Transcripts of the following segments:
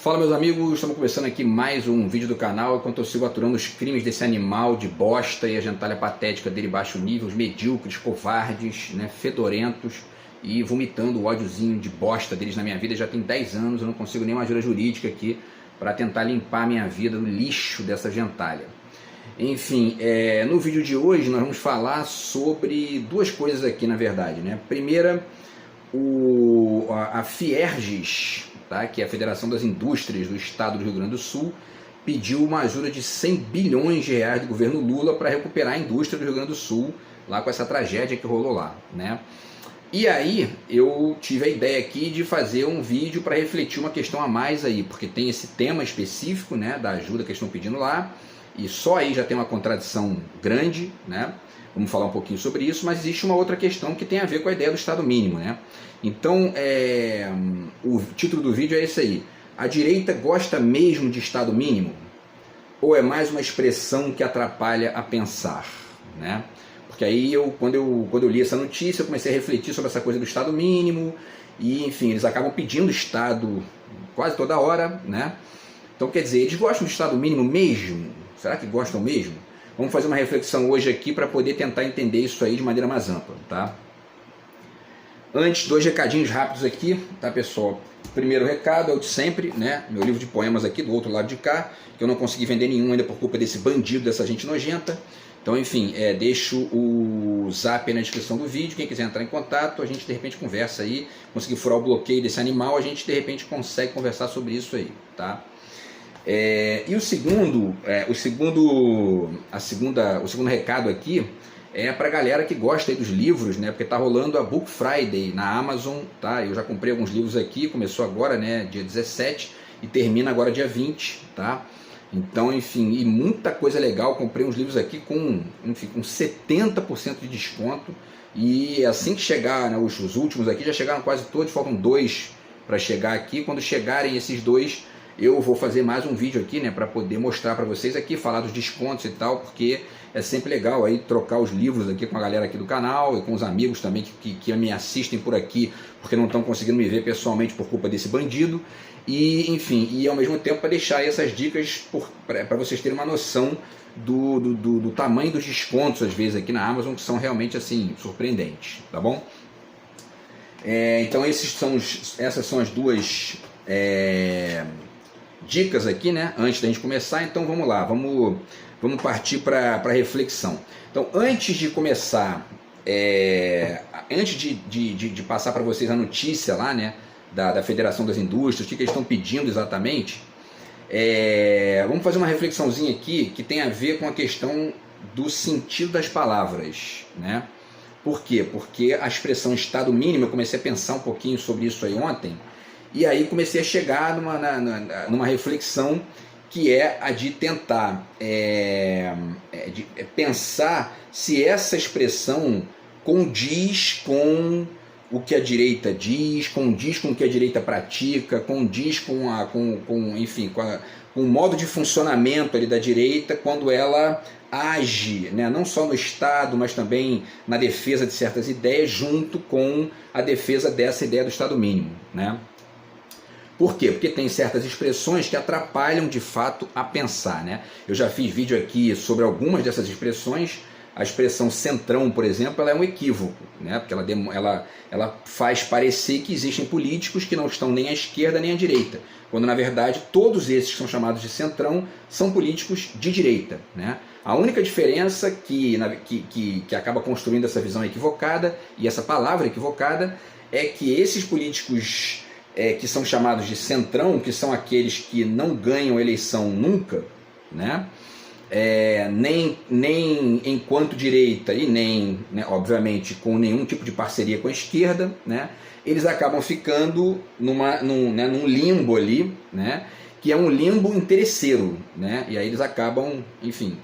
Fala, meus amigos, estamos começando aqui mais um vídeo do canal enquanto eu sigo aturando os crimes desse animal de bosta e a gentalha patética dele baixo nível, os medíocres, covardes, né, fedorentos e vomitando o ódiozinho de bosta deles na minha vida. Já tem 10 anos, eu não consigo nenhuma ajuda jurídica aqui para tentar limpar a minha vida do lixo dessa gentalha. Enfim, no vídeo de hoje nós vamos falar sobre duas coisas aqui, na verdade, né? Primeira, a Fierges, tá? Que é a Federação das Indústrias do Estado do Rio Grande do Sul, pediu uma ajuda de 100 bilhões de reais do governo Lula para recuperar a indústria do Rio Grande do Sul, lá com essa tragédia que rolou lá, né? E aí eu tive a ideia aqui de fazer um vídeo para refletir uma questão a mais aí, porque tem esse tema específico, né, da ajuda que eles estão pedindo lá, e só aí já tem uma contradição grande, né? Vamos falar um pouquinho sobre isso, mas existe uma outra questão que tem a ver com a ideia do Estado mínimo, né? Então, o título do vídeo é esse aí: a direita gosta mesmo de Estado mínimo? Ou é mais uma expressão que atrapalha a pensar, né? Porque aí, quando eu li essa notícia, eu comecei a refletir sobre essa coisa do Estado mínimo, e enfim, eles acabam pedindo Estado quase toda hora, né? Então, quer dizer, eles gostam do Estado mínimo mesmo? Será que gostam mesmo? Vamos fazer uma reflexão hoje aqui para poder tentar entender isso aí de maneira mais ampla, tá? Antes, dois recadinhos rápidos aqui, tá, pessoal? Primeiro recado é o de sempre, né? Meu livro de poemas aqui do outro lado de cá, que eu não consegui vender nenhum ainda por culpa desse bandido, dessa gente nojenta. Então, enfim, deixo o zap aí na descrição do vídeo. Quem quiser entrar em contato, a gente de repente conversa aí. Conseguir furar o bloqueio desse animal, a gente de repente consegue conversar sobre isso aí, tá? E o segundo recado aqui é para a galera que gosta aí dos livros, né? Porque tá rolando a Book Friday na Amazon, tá? Eu já comprei alguns livros aqui, começou agora, né, dia 17 e termina agora dia 20, tá? Então, enfim, e muita coisa legal. Comprei uns livros aqui com 70% de desconto, e assim que chegar, né, os últimos aqui já chegaram quase todos, faltam 2 para chegar aqui. Quando chegarem esses 2, eu vou fazer mais um vídeo aqui, né, para poder mostrar para vocês aqui, falar dos descontos e tal, porque é sempre legal aí trocar os livros aqui com a galera aqui do canal e com os amigos também que me assistem por aqui, porque não estão conseguindo me ver pessoalmente por culpa desse bandido. E enfim, e ao mesmo tempo para deixar aí essas dicas para vocês terem uma noção do tamanho dos descontos às vezes aqui na Amazon, que são realmente assim surpreendentes, tá bom? Então essas são as duas dicas aqui, né, antes da gente começar. Então vamos lá, vamos partir para a reflexão. Então, antes de começar, antes de passar para vocês a notícia lá, né, da Federação das Indústrias, o que eles estão pedindo exatamente, vamos fazer uma reflexãozinha aqui que tem a ver com a questão do sentido das palavras, né? Por quê? Porque a expressão Estado mínimo, eu comecei a pensar um pouquinho sobre isso aí ontem, e aí comecei a chegar numa reflexão que é a de tentar pensar se essa expressão condiz com o que a direita diz, condiz com o que a direita pratica, condiz com o modo de funcionamento ali da direita quando ela age, né, não só no Estado, mas também na defesa de certas ideias, junto com a defesa dessa ideia do Estado mínimo, né? Por quê? Porque tem certas expressões que atrapalham de fato a pensar, né? Eu já fiz vídeo aqui sobre algumas dessas expressões. A expressão centrão, por exemplo, ela é um equívoco, né? Porque ela faz parecer que existem políticos que não estão nem à esquerda nem à direita, quando na verdade todos esses que são chamados de centrão são políticos de direita, né? A única diferença que acaba construindo essa visão equivocada e essa palavra equivocada é que esses políticos que são chamados de centrão, que são aqueles que não ganham eleição nunca, né? Nem enquanto direita e nem, né, obviamente, com nenhum tipo de parceria com a esquerda, né? Eles acabam ficando num limbo ali, né? Que é um limbo interesseiro, né? E aí eles acabam, enfim,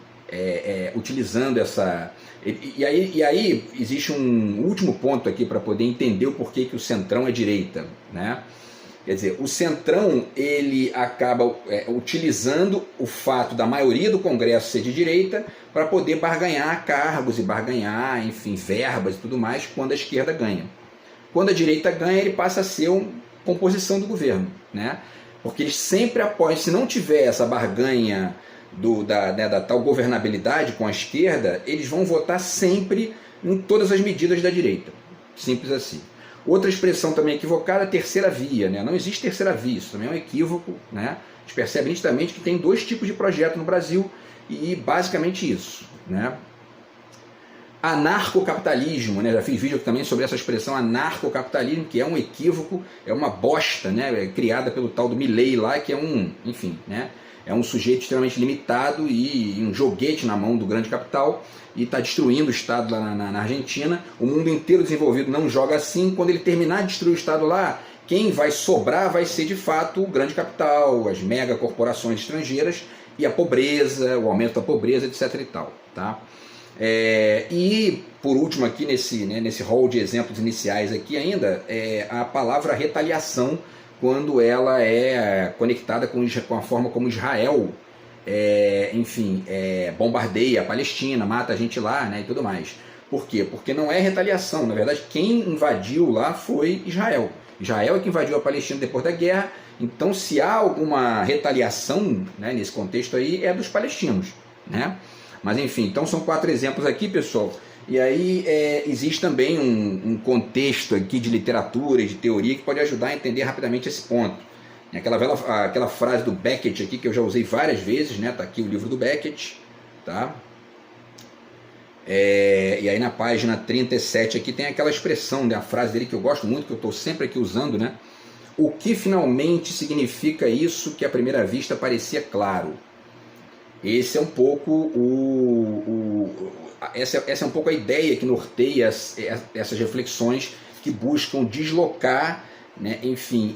utilizando essa... E aí existe um último ponto aqui para poder entender o porquê que o centrão é direita, né? Quer dizer, o centrão ele acaba utilizando o fato da maioria do Congresso ser de direita para poder barganhar cargos e barganhar, enfim, verbas e tudo mais quando a esquerda ganha. Quando a direita ganha, ele passa a ser uma composição do governo, né? Porque eles sempre apoiam, se não tiver essa barganha da tal governabilidade com a esquerda, eles vão votar sempre em todas as medidas da direita. Simples assim. Outra expressão também equivocada, terceira via, né? Não existe terceira via, isso também é um equívoco, né? A gente percebe nitidamente que tem dois tipos de projeto no Brasil e basicamente isso, né? Anarcocapitalismo, né? Já fiz vídeo também sobre essa expressão anarcocapitalismo, que é um equívoco, é uma bosta, né? Criada pelo tal do Milei lá, que é enfim, né? É um sujeito extremamente limitado e um joguete na mão do grande capital e está destruindo o Estado lá na Argentina. O mundo inteiro desenvolvido não joga assim. Quando ele terminar de destruir o Estado lá, quem vai sobrar vai ser de fato o grande capital, as megacorporações estrangeiras e a pobreza, o aumento da pobreza, etc. e tal, tá? E por último aqui nesse rol de exemplos iniciais aqui ainda, a palavra retaliação, quando ela é conectada com a forma como Israel, bombardeia a Palestina, mata a gente lá, né, e tudo mais. Por quê? Porque não é retaliação. Na verdade, quem invadiu lá foi Israel. Israel é que invadiu a Palestina depois da guerra. Então, se há alguma retaliação, né, nesse contexto aí, é dos palestinos, né? Mas enfim, então são 4 exemplos aqui, pessoal. E aí existe também um contexto aqui de literatura e de teoria que pode ajudar a entender rapidamente esse ponto. Aquela frase do Beckett aqui que eu já usei várias vezes, né? Tá aqui o livro do Beckett, tá? E aí na página 37 aqui tem aquela expressão, né? A frase dele que eu gosto muito, que eu estou sempre aqui usando, né? O que finalmente significa isso que à primeira vista parecia claro? Esse é um pouco essa é um pouco a ideia que norteia essas reflexões que buscam deslocar, né, enfim,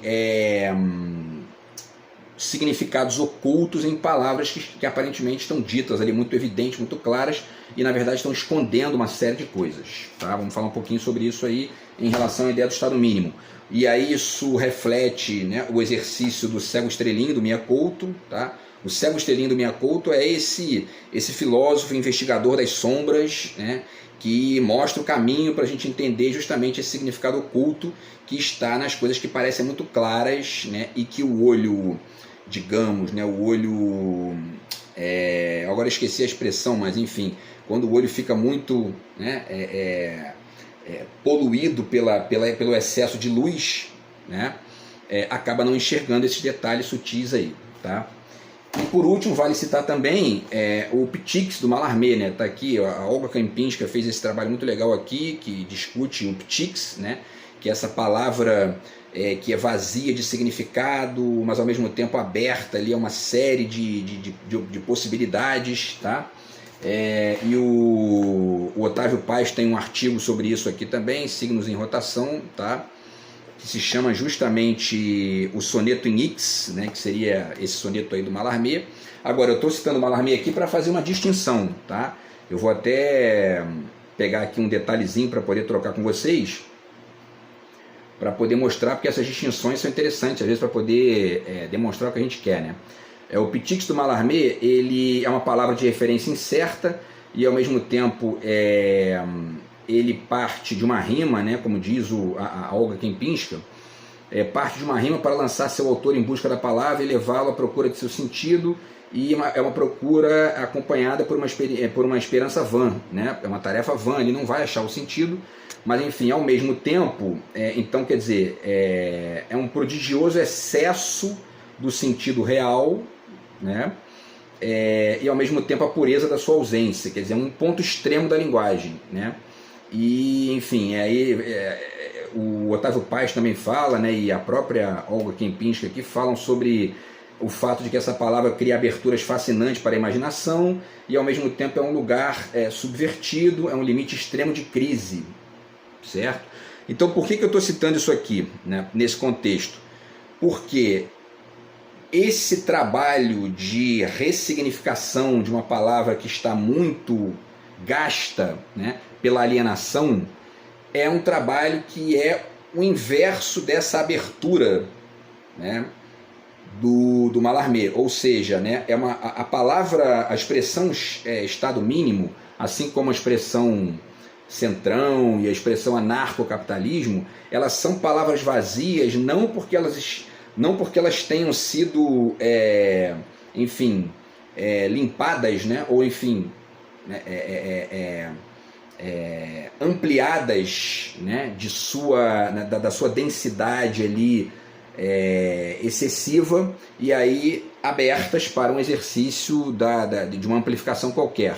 significados ocultos em palavras que aparentemente estão ditas ali muito evidentes, muito claras, e na verdade estão escondendo uma série de coisas, tá? Vamos falar um pouquinho sobre isso aí em relação à ideia do Estado mínimo. E aí isso reflete, né, o exercício do cego estrelinho do Mia Couto, tá? O cego estrelinho do Mia Couto é esse filósofo investigador das sombras, né, que mostra o caminho para a gente entender justamente esse significado oculto que está nas coisas que parecem muito claras, né, e que o olho, digamos, né, o olho... agora esqueci a expressão, mas enfim, quando o olho fica muito, né, poluído pelo excesso de luz, né, acaba não enxergando esses detalhes sutis aí, tá? E por último, vale citar também o Ptix do Mallarmé, né? Tá aqui, a Olga Kempinska fez esse trabalho muito legal aqui, que discute o Ptix, né? Que é essa palavra que é vazia de significado, mas ao mesmo tempo aberta ali a uma série de possibilidades, tá? E o Otávio Paz tem um artigo sobre isso aqui também, Signos em Rotação, tá? Que se chama justamente o soneto em X, né, que seria esse soneto aí do Mallarmé. Agora, eu estou citando o Mallarmé aqui para fazer uma distinção, tá? Eu vou até pegar aqui um detalhezinho para poder trocar com vocês, para poder mostrar, porque essas distinções são interessantes, às vezes, para poder demonstrar o que a gente quer, né? O do Mallarmé, ele é uma palavra de referência incerta e, ao mesmo tempo, ele parte de uma rima, né, como diz a Olga Kempinska, parte de uma rima para lançar seu autor em busca da palavra e levá-lo à procura de seu sentido, e é uma procura acompanhada por uma esperança vã, né? É uma tarefa vã, ele não vai achar o sentido, mas enfim, ao mesmo tempo, então quer dizer, é um prodigioso excesso do sentido real, né? E ao mesmo tempo a pureza da sua ausência, quer dizer, um ponto extremo da linguagem, né? E, enfim, aí o Otávio Paz também fala, né, e a própria Olga Kempinska aqui falam sobre o fato de que essa palavra cria aberturas fascinantes para a imaginação e ao mesmo tempo é um lugar subvertido, é um limite extremo de crise, certo? Então por que eu estou citando isso aqui, né, nesse contexto? Porque esse trabalho de ressignificação de uma palavra que está muito gasta, né, pela alienação, é um trabalho que é o inverso dessa abertura, né, do Mallarmé, ou seja, né, a palavra, a expressão Estado mínimo, assim como a expressão centrão e a expressão anarcocapitalismo, elas são palavras vazias não porque elas não porque elas tenham sido, enfim, limpadas, né, ou enfim, ampliadas, né, da sua densidade ali excessiva, e aí abertas para um exercício de uma amplificação qualquer.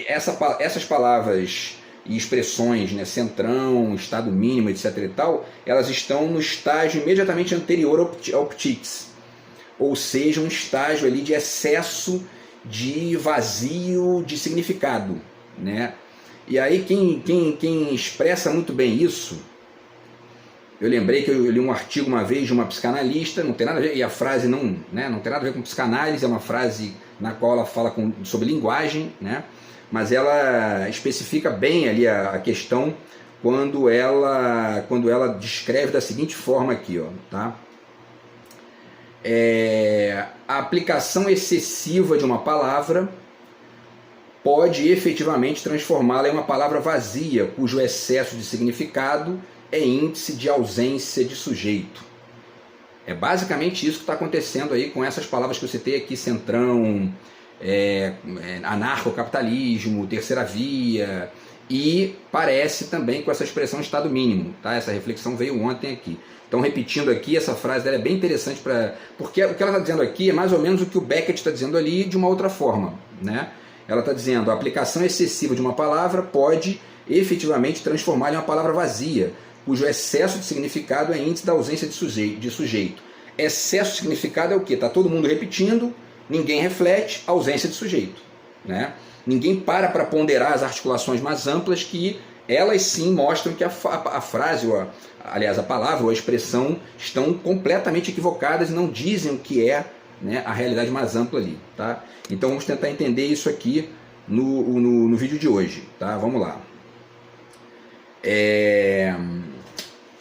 Essas palavras e expressões, né, centrão, estado mínimo, etc. e tal, elas estão no estágio imediatamente anterior ao ptics, ou seja, um estágio ali de excesso de vazio de significado, né? E aí quem expressa muito bem isso, eu lembrei que eu li um artigo uma vez de uma psicanalista, não tem nada a ver, e a frase não tem nada a ver com psicanálise, é uma frase na qual ela fala sobre linguagem, né? Mas ela especifica bem ali a questão quando ela descreve da seguinte forma aqui, ó, tá? A aplicação excessiva de uma palavra pode efetivamente transformá-la em uma palavra vazia, cujo excesso de significado é índice de ausência de sujeito. É basicamente isso que está acontecendo aí com essas palavras que eu citei aqui, centrão, anarcocapitalismo, terceira via, e parece também com essa expressão estado mínimo, tá? Essa reflexão veio ontem aqui. Então, repetindo aqui, essa frase dela é bem interessante, porque o que ela está dizendo aqui é mais ou menos o que o Beckett está dizendo ali de uma outra forma, né? Ela está dizendo: a aplicação excessiva de uma palavra pode efetivamente transformá-la em uma palavra vazia, cujo excesso de significado é índice da ausência de sujeito. Excesso de significado é o quê? Está todo mundo repetindo, ninguém reflete, ausência de sujeito, né? Ninguém para ponderar as articulações mais amplas, que elas sim mostram que a frase, aliás, a palavra ou a expressão estão completamente equivocadas e não dizem o que é, né, a realidade mais ampla ali, tá? Então vamos tentar entender isso aqui no vídeo de hoje, tá? Vamos lá. Deixa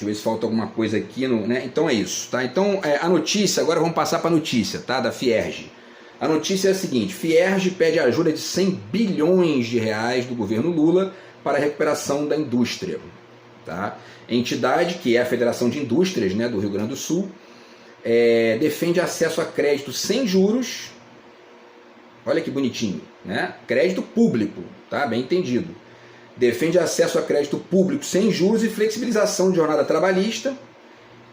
eu ver se falta alguma coisa aqui, né? Então é isso, tá? Então a notícia, agora vamos passar para a notícia, tá? Da Fierj. A notícia é a seguinte: Fierj pede ajuda de 100 bilhões de reais do governo Lula para a recuperação da indústria, tá? Entidade, que é a Federação de Indústrias, né, do Rio Grande do Sul, defende acesso a crédito sem juros. Olha que bonitinho, né? Crédito público, tá? Bem entendido. Defende acesso a crédito público sem juros e flexibilização de jornada trabalhista,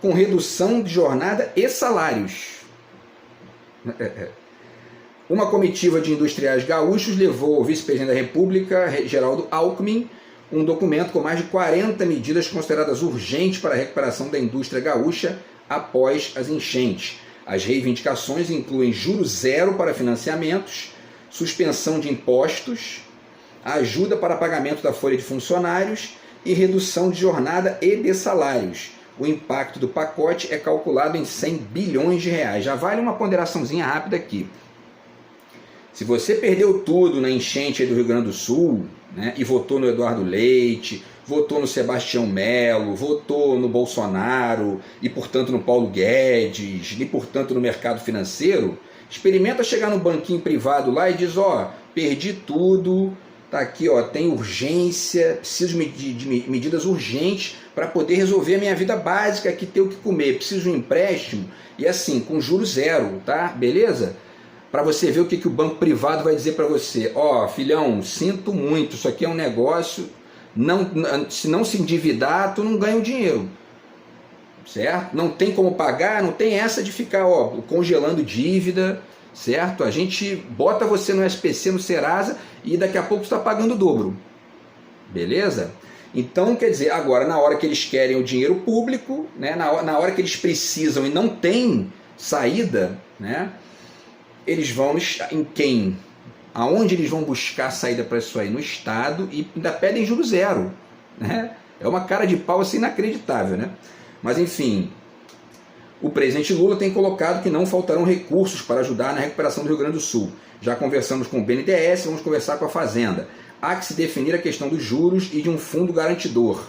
com redução de jornada e salários. Uma comitiva de industriais gaúchos levou ao vice-presidente da República, Geraldo Alckmin, um documento com mais de 40 medidas consideradas urgentes para a recuperação da indústria gaúcha após as enchentes. As reivindicações incluem juros zero para financiamentos, suspensão de impostos, ajuda para pagamento da folha de funcionários e redução de jornada e de salários. O impacto do pacote é calculado em 100 bilhões de reais. Já vale uma ponderaçãozinha rápida aqui. Se você perdeu tudo na enchente do Rio Grande do Sul, né, e votou no Eduardo Leite, votou no Sebastião Melo, votou no Bolsonaro e, portanto, no Paulo Guedes, e, portanto, no mercado financeiro, experimenta chegar no banquinho privado lá e diz: ó, perdi tudo, tá aqui, ó, tem urgência, preciso de medidas urgentes para poder resolver a minha vida básica, aqui ter o que comer, preciso de um empréstimo, e assim, com juros zero, tá? Beleza? Para você ver o que o banco privado vai dizer para você: ó, filhão, sinto muito, isso aqui é um negócio, se não se endividar, tu não ganha o dinheiro, certo? Não tem como pagar, não tem essa de ficar, ó, congelando dívida, certo? A gente bota você no SPC, no Serasa, e daqui a pouco você está pagando o dobro, beleza? Então, quer dizer, agora na hora que eles querem o dinheiro público, né, na hora que eles precisam e não tem saída, né, eles vão em quem? Aonde eles vão buscar saída para isso aí? No Estado, e ainda pedem juros zero, né? É uma cara de pau assim inacreditável, né? Mas enfim, o presidente Lula tem colocado que não faltarão recursos para ajudar na recuperação do Rio Grande do Sul. Já conversamos com o BNDES, vamos conversar com a Fazenda. Há que se definir a questão dos juros e de um fundo garantidor.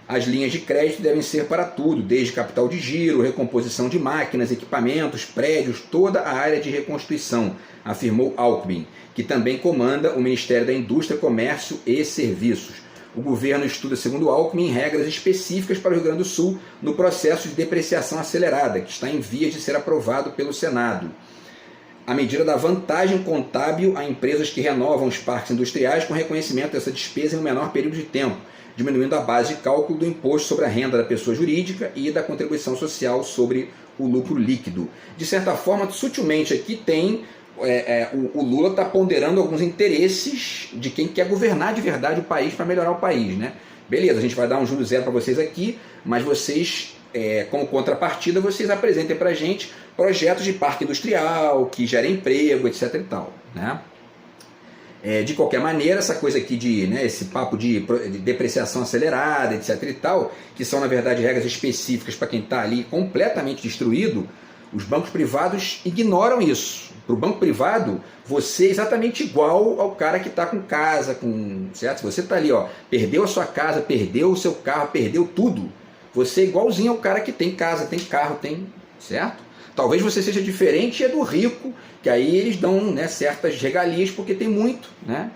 As linhas de crédito devem ser para tudo, desde capital de giro, recomposição de máquinas, equipamentos, prédios, toda a área de reconstituição, afirmou Alckmin, que também comanda o Ministério da Indústria, Comércio e Serviços. o governo estuda, segundo Alckmin, regras específicas para o Rio Grande do Sul no processo de depreciação acelerada, que está em vias de ser aprovado pelo Senado. A medida dá vantagem contábil a empresas que renovam os parques industriais com reconhecimento dessa despesa em um menor período de tempo, diminuindo a base de cálculo do imposto sobre a renda da pessoa jurídica e da contribuição social sobre o lucro líquido. De certa forma, sutilmente aqui tem... o Lula está ponderando alguns interesses de quem quer governar de verdade o país para melhorar o país, né? Beleza, a gente vai dar um juro zero para vocês aqui, mas vocês, como contrapartida, vocês apresentem para a gente projetos de parque industrial, que gerem emprego, etc. e tal, né? De qualquer maneira, essa coisa aqui esse papo de depreciação acelerada, etc. e tal, que são na verdade regras específicas para quem está ali completamente destruído, os bancos privados ignoram isso. Para o banco privado, você é exatamente igual ao cara que está com casa, certo? Se você está ali, perdeu a sua casa, perdeu o seu carro, perdeu tudo, você é igualzinho ao cara que tem casa, tem carro, certo? Talvez você seja diferente do rico, que aí eles dão certas regalias porque tem muito, né?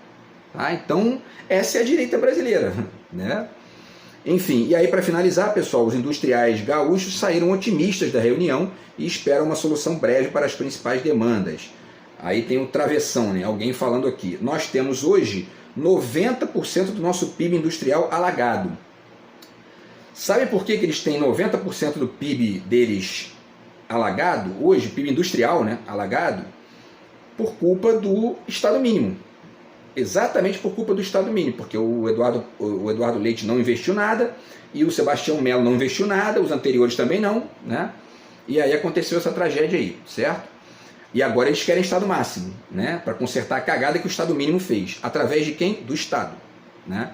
Tá? Então, essa é a direita brasileira, né? Enfim, e aí para finalizar, pessoal, os industriais gaúchos saíram otimistas da reunião e esperam uma solução breve para as principais demandas. Aí tem o travessão, né? Alguém falando aqui. Nós temos hoje 90% do nosso PIB industrial alagado. Sabe por que eles têm 90% do PIB deles alagado? Hoje, PIB industrial, né? Alagado, por culpa do Estado mínimo. Exatamente por culpa do Estado mínimo, porque o Eduardo Leite não investiu nada, e o Sebastião Melo não investiu nada, os anteriores também não, né? E aí aconteceu essa tragédia aí, certo? E agora eles querem Estado máximo, né? Para consertar a cagada que o Estado mínimo fez. Através de quem? Do Estado, né?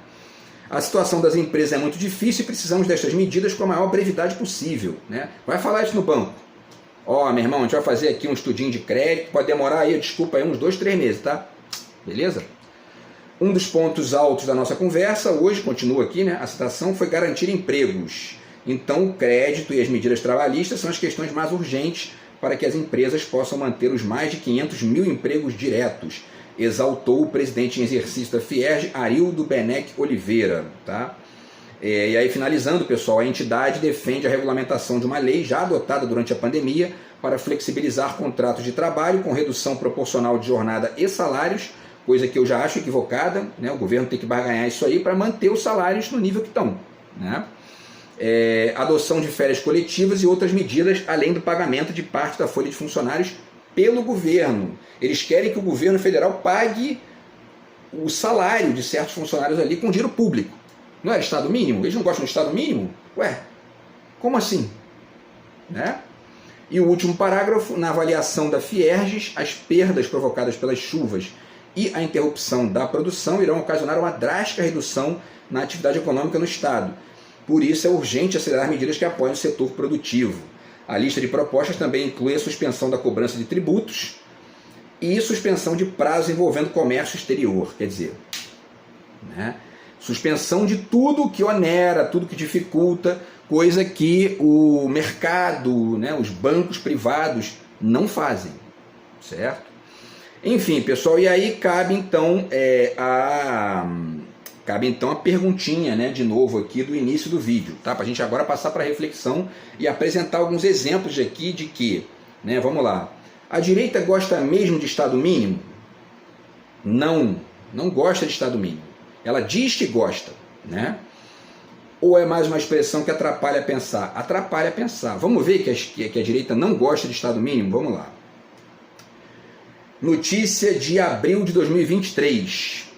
A situação das empresas é muito difícil e precisamos destas medidas com a maior brevidade possível, né? Vai falar isso no banco. Meu irmão, a gente vai fazer aqui um estudinho de crédito, pode demorar aí, desculpa aí, uns 2, 3 meses, tá? Beleza? Um dos pontos altos da nossa conversa hoje, continua aqui, né? A citação foi garantir empregos. Então, o crédito e as medidas trabalhistas são as questões mais urgentes para que as empresas possam manter os mais de 500 mil empregos diretos, exaltou o presidente em exercício da Fierj, Arildo Beneck Oliveira. Tá? E aí, finalizando, pessoal, a entidade defende a regulamentação de uma lei já adotada durante a pandemia para flexibilizar contratos de trabalho com redução proporcional de jornada e salários, coisa que eu já acho equivocada, né? O governo tem que barganhar isso aí para manter os salários no nível que estão, né? Adoção de férias coletivas e outras medidas, além do pagamento de parte da folha de funcionários pelo governo. Eles querem que o governo federal pague o salário de certos funcionários ali com dinheiro público. Não era Estado mínimo? Eles não gostam do Estado mínimo? Ué, como assim? Né? E o último parágrafo, na avaliação da Fierj, as perdas provocadas pelas chuvas e a interrupção da produção irão ocasionar uma drástica redução na atividade econômica no Estado. Por isso é urgente acelerar medidas que apoiem o setor produtivo. A lista de propostas também inclui a suspensão da cobrança de tributos e suspensão de prazos envolvendo comércio exterior. Quer dizer, né? Suspensão de tudo que onera, tudo que dificulta, coisa que o mercado, né, os bancos privados não fazem, certo? Enfim, pessoal, e aí cabe então a perguntinha, né, de novo aqui do início do vídeo, tá? Para a gente agora passar para a reflexão e apresentar alguns exemplos aqui de que, né, vamos lá, a direita gosta mesmo de Estado mínimo? Não gosta de Estado mínimo. Ela diz que gosta, né? Ou é mais uma expressão que atrapalha pensar? Atrapalha pensar. Vamos ver que a direita não gosta de Estado mínimo? Vamos lá. Notícia de abril de 2023.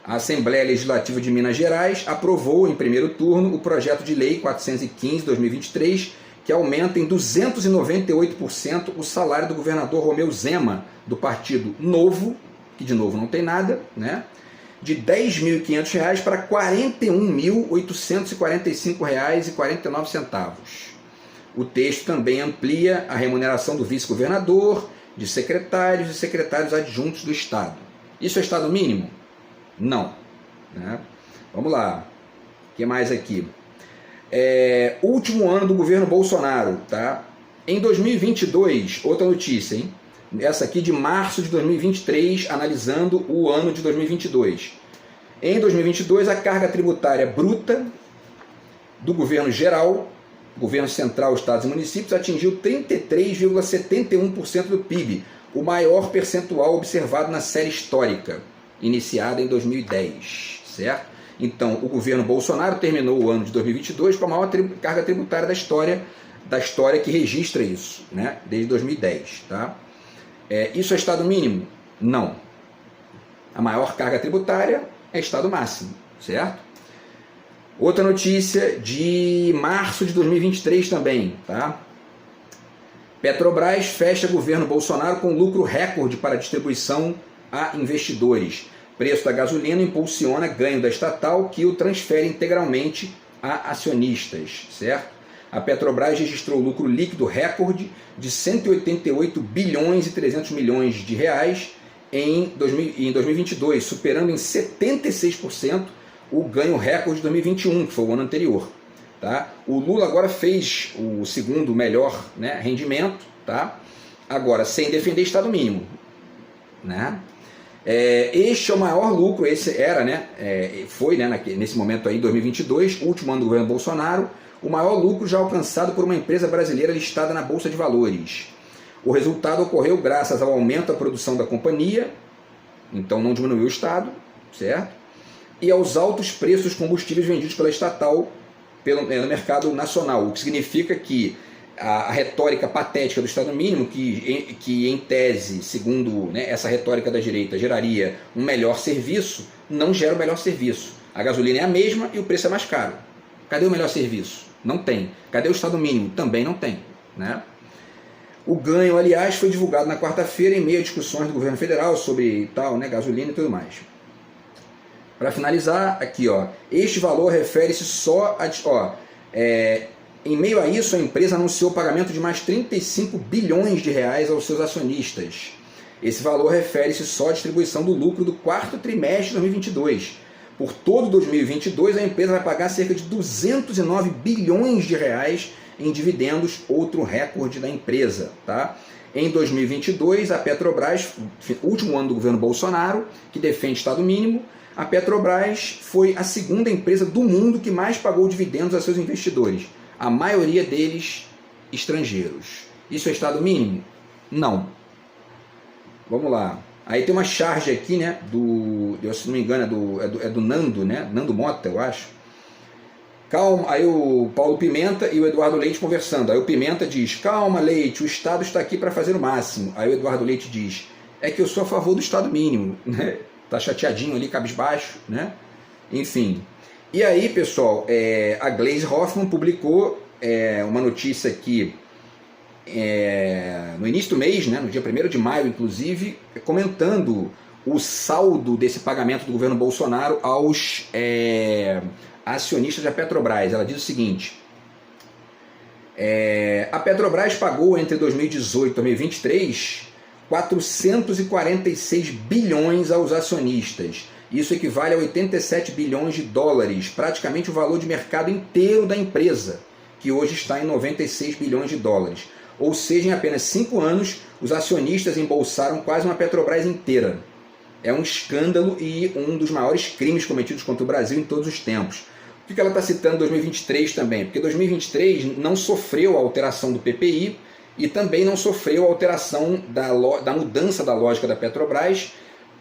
A Assembleia Legislativa de Minas Gerais aprovou em primeiro turno o projeto de lei 415/2023, que aumenta em 298% o salário do governador Romeu Zema, do Partido Novo, que de novo não tem nada, né? De R$ 10.500 para R$ 41.845,49. O texto também amplia a remuneração do vice-governador, de secretários e secretários adjuntos do Estado. Isso é Estado mínimo? Não. Né? Vamos lá. O que mais aqui? Último ano do governo Bolsonaro. Tá? Em 2022, outra notícia, hein? Essa aqui de março de 2023, analisando o ano de 2022. Em 2022, a carga tributária bruta do governo geral, governo central, estados e municípios, atingiu 33,71% do PIB, o maior percentual observado na série histórica, iniciada em 2010, certo? Então, o governo Bolsonaro terminou o ano de 2022 com a maior carga tributária da história que registra isso, né? Desde 2010, tá? Isso é Estado mínimo? Não. A maior carga tributária é Estado máximo, certo? Outra notícia de março de 2023 também, tá? Petrobras fecha governo Bolsonaro com lucro recorde para distribuição a investidores. Preço da gasolina impulsiona ganho da estatal que o transfere integralmente a acionistas, certo? A Petrobras registrou lucro líquido recorde de 188 bilhões e 300 milhões de reais em 2022, superando em 76% o ganho recorde de 2021, que foi o ano anterior. Tá? O Lula agora fez o segundo melhor, né, rendimento, tá? Agora sem defender Estado mínimo, né? Este é o maior lucro, esse era, né, foi, né, nesse momento aí, 2022, último ano do governo Bolsonaro, o maior lucro já alcançado por uma empresa brasileira listada na Bolsa de Valores. O resultado ocorreu graças ao aumento da produção da companhia, então não diminuiu o Estado, certo? E aos altos preços dos combustíveis vendidos pela estatal no mercado nacional, o que significa que a retórica patética do Estado mínimo, que em tese, segundo, né, essa retórica da direita, geraria um melhor serviço, não gera o melhor serviço. A gasolina é a mesma e o preço é mais caro. Cadê o melhor serviço? Não tem. Cadê o Estado mínimo? Também não tem, né? O ganho, aliás, foi divulgado na quarta-feira em meio a discussões do governo federal sobre tal, né, gasolina e tudo mais. Para finalizar, aqui, ó, este valor refere-se só a... em meio a isso, a empresa anunciou o pagamento de mais 35 bilhões de reais aos seus acionistas. Esse valor refere-se só à distribuição do lucro do quarto trimestre de 2022. Por todo 2022, a empresa vai pagar cerca de 209 bilhões de reais em dividendos, outro recorde da empresa. Tá? Em 2022, a Petrobras, último ano do governo Bolsonaro, que defende Estado mínimo, a Petrobras foi a segunda empresa do mundo que mais pagou dividendos a seus investidores. A maioria deles estrangeiros. Isso é Estado mínimo? Não. Vamos lá. Aí tem uma charge aqui, né, se não me engano, é do Nando, né? Nando Mota, eu acho. Calma, aí o Paulo Pimenta e o Eduardo Leite conversando. Aí o Pimenta diz: calma, Leite, o Estado está aqui para fazer o máximo. Aí o Eduardo Leite diz: é que eu sou a favor do Estado mínimo. Né? Tá chateadinho ali, cabisbaixo, né? Enfim. E aí, pessoal, a Gleisi Hoffmann publicou uma notícia aqui no início do mês, né, no dia 1º de maio, inclusive, comentando o saldo desse pagamento do governo Bolsonaro aos acionistas da Petrobras. Ela diz o seguinte: a Petrobras pagou entre 2018 e 2023 446 bilhões aos acionistas. Isso equivale a 87 bilhões de dólares, praticamente o valor de mercado inteiro da empresa, que hoje está em 96 bilhões de dólares. Ou seja, em apenas 5 anos, os acionistas embolsaram quase uma Petrobras inteira. É um escândalo e um dos maiores crimes cometidos contra o Brasil em todos os tempos. Por que ela está citando 2023 também? Porque 2023 não sofreu a alteração do PPI e também não sofreu a alteração da mudança da lógica da Petrobras.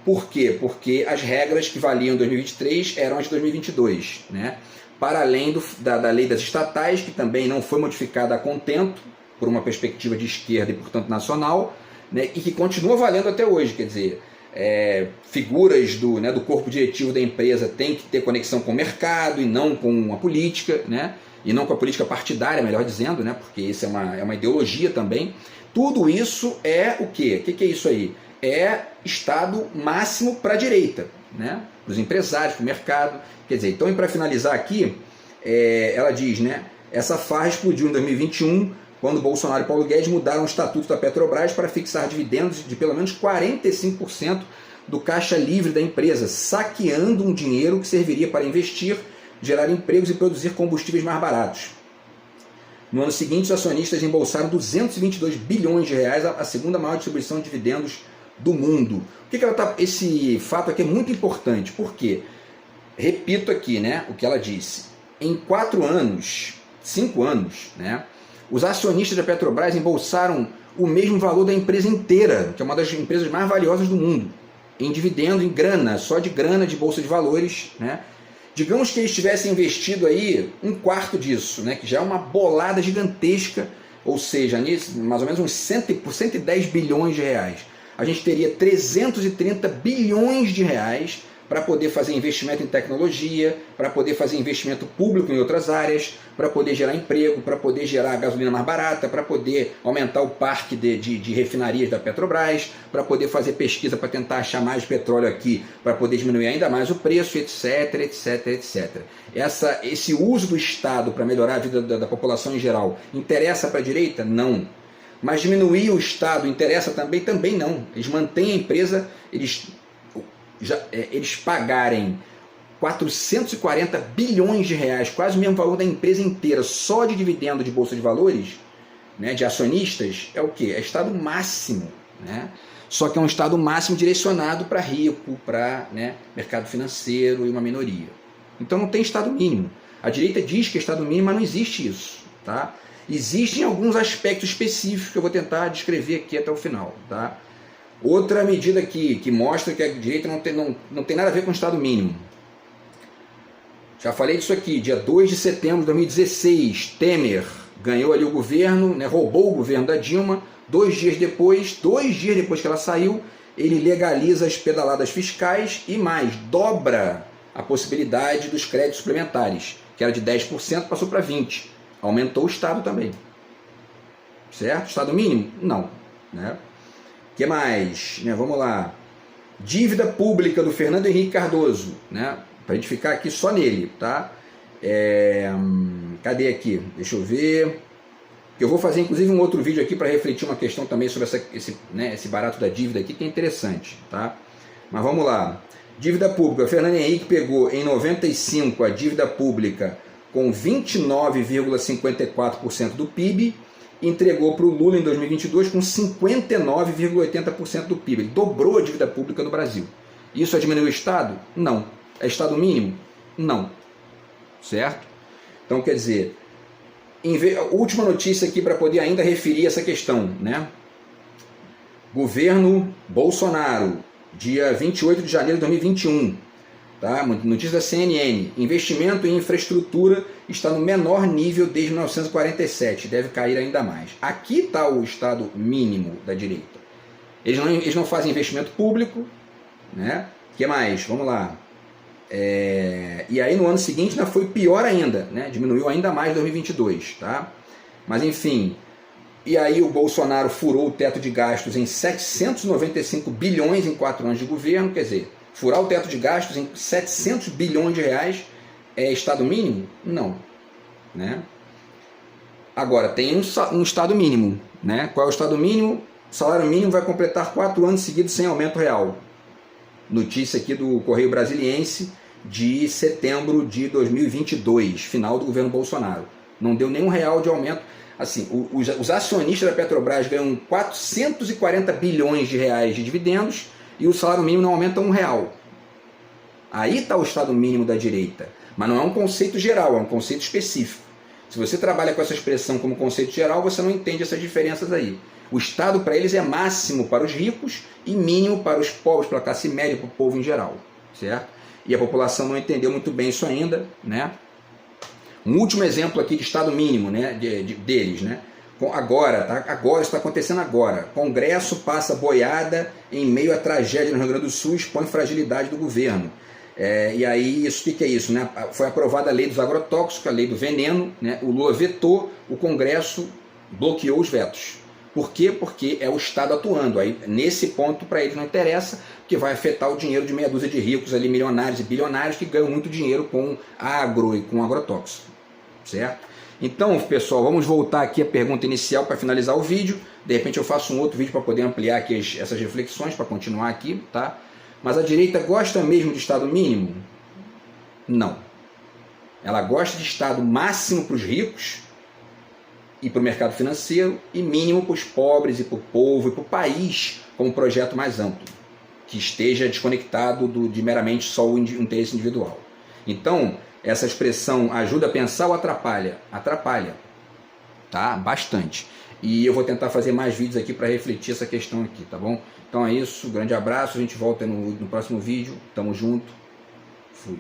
Por quê? Porque as regras que valiam em 2023 eram as de 2022. Né? Para além da lei das estatais, que também não foi modificada a contento, por uma perspectiva de esquerda e, portanto, nacional, né? E que continua valendo até hoje. Quer dizer, figuras do corpo diretivo da empresa têm que ter conexão com o mercado e não com a política, né? E não com a política partidária, melhor dizendo, né? Porque isso é uma ideologia também. Tudo isso é o quê? O que é isso aí? É Estado máximo para a direita, né? Para os empresários, para o mercado. Quer dizer, então, para finalizar aqui, ela diz, né? Essa farra explodiu em 2021, quando Bolsonaro e Paulo Guedes mudaram o estatuto da Petrobras para fixar dividendos de pelo menos 45% do caixa livre da empresa, saqueando um dinheiro que serviria para investir, gerar empregos e produzir combustíveis mais baratos. No ano seguinte, os acionistas embolsaram 222 bilhões de reais, a segunda maior distribuição de dividendos do mundo. Esse fato aqui é muito importante, porque repito aqui, né, o que ela disse. Em 4 anos, 5 anos, né, os acionistas da Petrobras embolsaram o mesmo valor da empresa inteira, que é uma das empresas mais valiosas do mundo, em dividendo, em grana, só de grana de bolsa de valores, né? Digamos que eles tivessem investido aí 1/4 disso, né, que já é uma bolada gigantesca, ou seja, mais ou menos uns 110 bilhões de reais. A gente teria 330 bilhões de reais para poder fazer investimento em tecnologia, para poder fazer investimento público em outras áreas, para poder gerar emprego, para poder gerar gasolina mais barata, para poder aumentar o parque de refinarias da Petrobras, para poder fazer pesquisa para tentar achar mais petróleo aqui, para poder diminuir ainda mais o preço, etc, etc, etc. Esse uso do Estado para melhorar a vida da população em geral interessa para a direita? Não. Mas diminuir o Estado interessa também? Também não. Eles mantêm a empresa, eles pagarem 440 bilhões de reais, quase o mesmo valor da empresa inteira, só de dividendo de bolsa de valores, né, de acionistas, é o quê? É Estado máximo, né? Só que é um Estado máximo direcionado para rico, para, né, mercado financeiro e uma minoria. Então não tem Estado mínimo. A direita diz que é Estado mínimo, mas não existe isso, tá? Existem alguns aspectos específicos que eu vou tentar descrever aqui até o final, tá? Outra medida aqui que mostra que a direita não tem nada a ver com o Estado mínimo. Já falei disso aqui, dia 2 de setembro de 2016, Temer ganhou ali o governo, né, roubou o governo da Dilma. 2 dias depois que ela saiu, ele legaliza as pedaladas fiscais e mais, dobra a possibilidade dos créditos suplementares, que era de 10%, passou para 20%. Aumentou o Estado também. Certo? Estado mínimo? Não. Né? O que mais? Né, vamos lá. Dívida pública do Fernando Henrique Cardoso, né? Para a gente ficar aqui só nele, tá? Cadê aqui? Deixa eu ver. Eu vou fazer inclusive um outro vídeo aqui para refletir uma questão também sobre esse barato da dívida aqui, que é interessante, tá? Mas vamos lá. Dívida pública. O Fernando Henrique pegou em 95 a dívida pública com 29,54% do PIB, entregou para o Lula em 2022 com 59,80% do PIB. Ele dobrou a dívida pública no Brasil. Isso é diminuir o Estado? Não. É Estado mínimo? Não. Certo? Então, quer dizer, última notícia aqui para poder ainda referir essa questão, né? Governo Bolsonaro, dia 28 de janeiro de 2021. Tá? Notícia da CNN. Investimento em infraestrutura está no menor nível desde 1947. Deve cair ainda mais. Aqui está o Estado mínimo da direita. Eles não fazem investimento público. Né? O que mais? Vamos lá. E aí no ano seguinte ainda foi pior ainda. Né? Diminuiu ainda mais em 2022. Tá? Mas enfim. E aí o Bolsonaro furou o teto de gastos em 795 bilhões em 4 anos de governo. Quer dizer, furar o teto de gastos em 700 bilhões de reais é Estado mínimo? Não. Né? Agora, tem um Estado mínimo. Né? Qual é o Estado mínimo? O salário mínimo vai completar 4 anos seguidos sem aumento real. Notícia aqui do Correio Brasiliense de setembro de 2022, final do governo Bolsonaro. Não deu nenhum real de aumento. Assim, os acionistas da Petrobras ganham 440 bilhões de reais de dividendos e o salário mínimo não aumenta R$1. Aí está o Estado mínimo da direita. Mas não é um conceito geral, é um conceito específico. Se você trabalha com essa expressão como conceito geral, você não entende essas diferenças aí. O Estado para eles é máximo para os ricos e mínimo para os pobres, para a classe média, para o povo em geral. Certo? E a população não entendeu muito bem isso ainda. Né? Um último exemplo aqui de Estado mínimo, né, deles. Né? Agora, tá? Agora, isso está acontecendo agora. Congresso passa boiada em meio à tragédia no Rio Grande do Sul, expõe fragilidade do governo. E aí, o que é isso? Né? Foi aprovada a lei dos agrotóxicos, a lei do veneno. Né? O Lula vetou, o Congresso bloqueou os vetos. Por quê? Porque é o Estado atuando. Aí, nesse ponto, para eles não interessa, porque vai afetar o dinheiro de meia dúzia de ricos, ali, milionários e bilionários, que ganham muito dinheiro com agro e com agrotóxico. Certo? Então, pessoal, vamos voltar aqui à pergunta inicial para finalizar o vídeo. De repente eu faço um outro vídeo para poder ampliar aqui essas reflexões, para continuar aqui, tá? Mas a direita gosta mesmo de Estado mínimo? Não. Ela gosta de Estado máximo para os ricos e para o mercado financeiro e mínimo para os pobres e para o povo e para o país como um projeto mais amplo, que esteja desconectado de meramente só o interesse individual. Então, essa expressão ajuda a pensar ou atrapalha? Atrapalha, tá? Bastante. E eu vou tentar fazer mais vídeos aqui para refletir essa questão aqui, tá bom? Então é isso, grande abraço, a gente volta no próximo vídeo, tamo junto, fui.